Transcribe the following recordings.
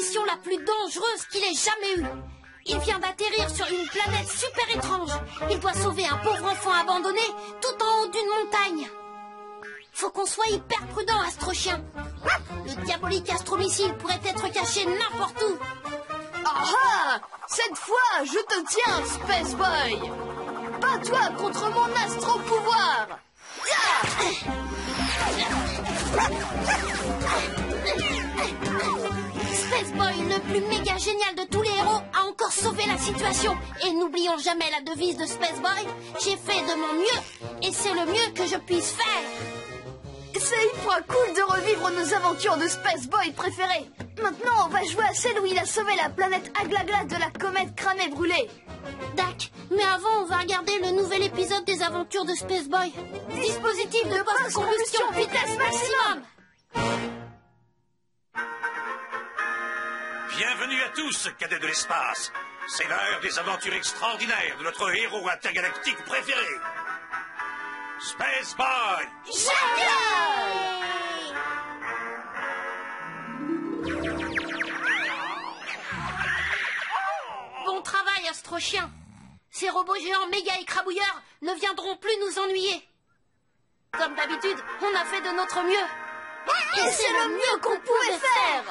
mission la plus dangereuse qu'il ait jamais eue. Il vient d'atterrir sur une planète super étrange. Il doit sauver un pauvre enfant abandonné tout en haut d'une montagne. Faut qu'on soit hyper prudent, Astrochien. Le diabolique astromissile pourrait être caché n'importe où. Ah ah! Cette fois, je te tiens, Space Boy! Bats-toi contre mon astro-pouvoir! Space Boy, le plus méga génial de tous les héros, a encore sauvé la situation. Et n'oublions jamais la devise de Space Boy. J'ai fait de mon mieux, et c'est le mieux que je puisse faire. C'est une fois cool de revivre nos aventures de Space Boy préférées. Maintenant, on va jouer à celle où il a sauvé la planète Aglagla de la comète cramée brûlée. Dac, mais avant, on va regarder le nouvel épisode des aventures de Space Boy. Dispositif de post-combustion, vitesse maximum. Bienvenue à tous, cadets de l'espace. C'est l'heure des aventures extraordinaires de notre héros intergalactique préféré. Space Boy! Bon travail, Astrochien. Ces robots géants méga écrabouilleurs ne viendront plus nous ennuyer. Comme d'habitude, on a fait de notre mieux. Et c'est le mieux qu'on pouvait faire!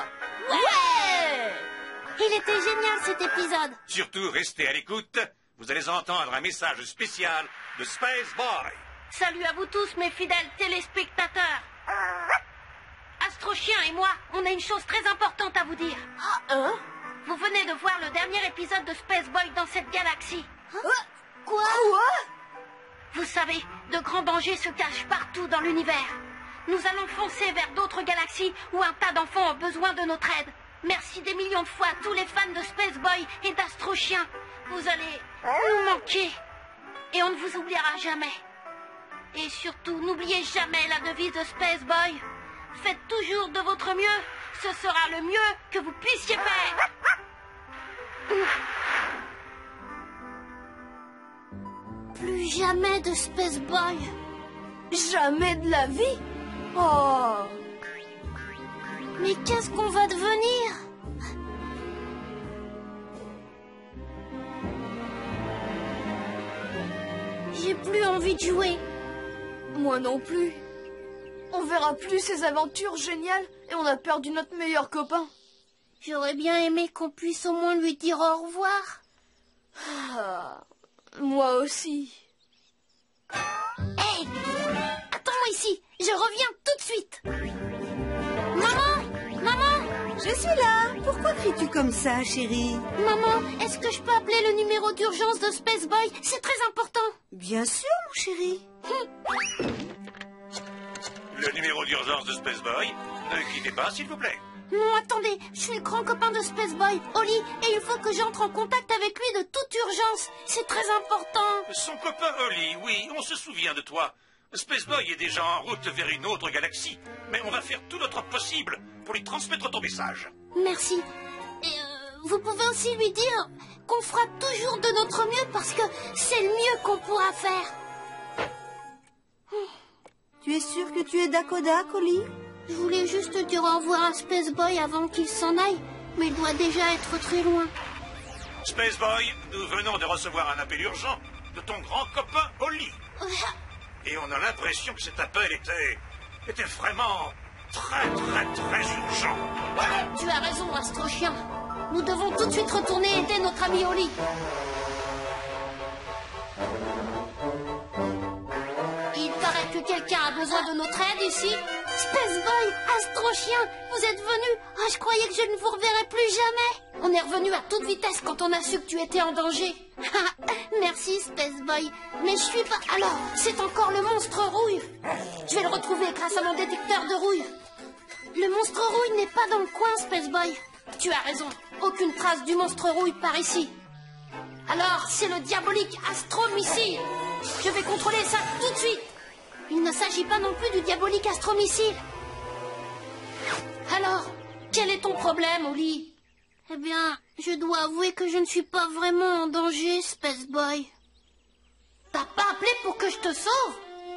Ouais! Il était génial cet épisode. Surtout, restez à l'écoute. Vous allez entendre un message spécial de Space Boy. Salut à vous tous, mes fidèles téléspectateurs. Astrochien et moi, on a une chose très importante à vous dire. Hein? Vous venez de voir le dernier épisode de Space Boy dans cette galaxie. Quoi? Vous savez, de grands dangers se cachent partout dans l'univers. Nous allons foncer vers d'autres galaxies où un tas d'enfants ont besoin de notre aide. Merci des millions de fois à tous les fans de Space Boy et d'Astrochien. Vous allez nous manquer. Et on ne vous oubliera jamais. Et surtout, n'oubliez jamais la devise de Space Boy. Faites toujours de votre mieux. Ce sera le mieux que vous puissiez faire. Plus jamais de Space Boy. Jamais de la vie? Oh! Mais qu'est-ce qu'on va devenir? J'ai plus envie de jouer. Moi non plus. On verra plus ces aventures géniales et on a perdu notre meilleur copain. J'aurais bien aimé qu'on puisse au moins lui dire au revoir. Ah, moi aussi. Hé! Attends-moi ici, je reviens tout de suite. Maman! Maman! Je suis là. Pourquoi cries-tu comme ça, chérie? Maman, est-ce que je peux appeler le numéro d'urgence de Space Boy? C'est très important. Bien sûr, mon chéri. Le numéro d'urgence de Space Boy. Ne quittez pas, s'il vous plaît. Non, attendez, je suis le grand copain de Space Boy, Oli, et il faut que j'entre en contact avec lui de toute urgence. C'est très important. Son copain Oli, oui, on se souvient de toi. Space Boy est déjà en route vers une autre galaxie, mais on va faire tout notre possible pour lui transmettre ton message. Merci. Et vous pouvez aussi lui dire qu'on fera toujours de notre mieux parce que c'est le mieux qu'on pourra faire. Tu es sûr que tu es Dakodak, Oli? Je voulais juste dire au revoir à Space Boy avant qu'il s'en aille, mais il doit déjà être très loin. Space Boy, nous venons de recevoir un appel urgent de ton grand copain Oli. Et on a l'impression que cet appel était vraiment très urgent. Tu as raison, Astrochien. Nous devons tout de suite retourner aider notre ami Oli. Il paraît que quelqu'un a besoin de notre aide ici. Space Boy, Astrochien, vous êtes venus. Ah, je croyais que je ne vous reverrais plus jamais. On est revenu à toute vitesse quand on a su que tu étais en danger. Merci, Space Boy. Mais je suis pas... Alors, c'est encore le monstre rouille. Je vais le retrouver grâce à mon détecteur de rouille. Le monstre rouille n'est pas dans le coin, Space Boy. Tu as raison. Aucune trace du monstre rouille par ici. Alors, c'est le diabolique astromissile. Je vais contrôler ça tout de suite. Il ne s'agit pas non plus du diabolique astromissile. Alors, quel est ton problème, Oli? Eh bien, je dois avouer que je ne suis pas vraiment en danger, Space Boy. T'as pas appelé pour que je te sauve?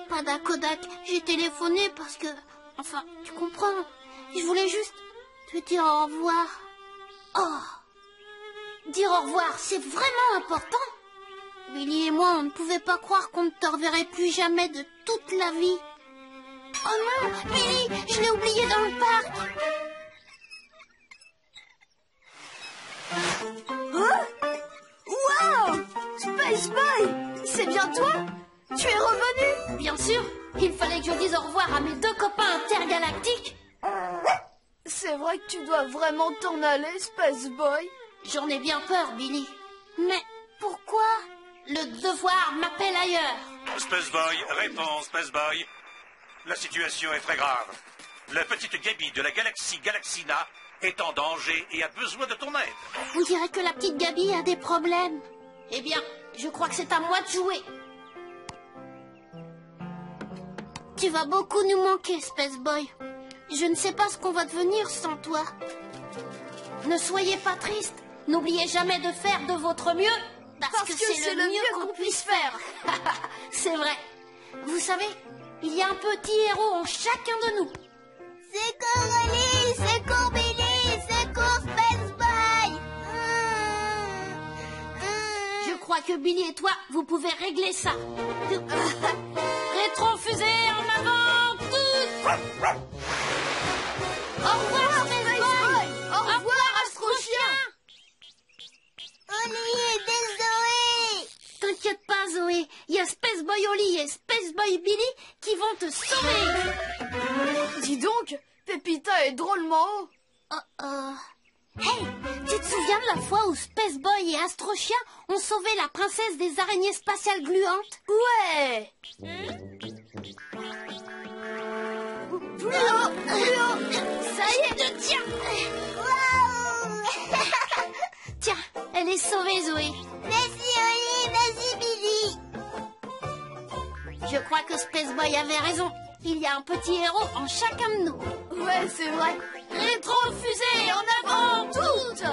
Pas d'Akodak. J'ai téléphoné parce que... Enfin, tu comprends. Je voulais juste te dire au revoir. Oh, dire au revoir, c'est vraiment important. Billy et moi, on ne pouvait pas croire qu'on ne te reverrait plus jamais de toute la vie. Oh non, Billy, je l'ai oublié dans le parc. Wow! Space Boy! C'est bien toi? Tu es revenu? Bien sûr, il fallait que je dise au revoir à mes 2 copains intergalactiques. C'est vrai que tu dois vraiment t'en aller, Space Boy. J'en ai bien peur, Billy. Mais pourquoi? Le devoir m'appelle ailleurs. Space Boy, réponds, Space Boy. La situation est très grave. La petite Gaby de la galaxie Galaxina est en danger et a besoin de ton aide. On dirait que la petite Gaby a des problèmes. Eh bien, je crois que c'est à moi de jouer. Tu vas beaucoup nous manquer, Space Boy. Je ne sais pas ce qu'on va devenir sans toi. Ne soyez pas triste. N'oubliez jamais de faire de votre mieux. Parce que c'est le mieux qu'on puisse faire. C'est vrai. Vous savez, il y a un petit héros en chacun de nous. C'est Coralie, c'est pour Billy, c'est pour Space Boy. Je crois que Billy et toi, vous pouvez régler ça. Rétrofusée en avant, tous. Au revoir, Space Boy. Au revoir, Astro-Chien. Oli, désolé. T'inquiète pas, Zoé. Il y a Space Boy Oli et Space Boy Billy qui vont te sauver. Dis donc, Pépita est drôlement haut. Hey, tu te souviens de la fois où Space Boy et Astro-Chien ont sauvé la princesse des araignées spatiales gluantes? Ouais. Plus haut, plus haut. Ça y est, tiens. Tiens, elle est sauvée, Zoé. Merci Oli, merci Billy. Je crois que Space Boy avait raison. Il y a un petit héros en chacun de nous. Ouais, c'est vrai. Rétrofusée en avant, toutes.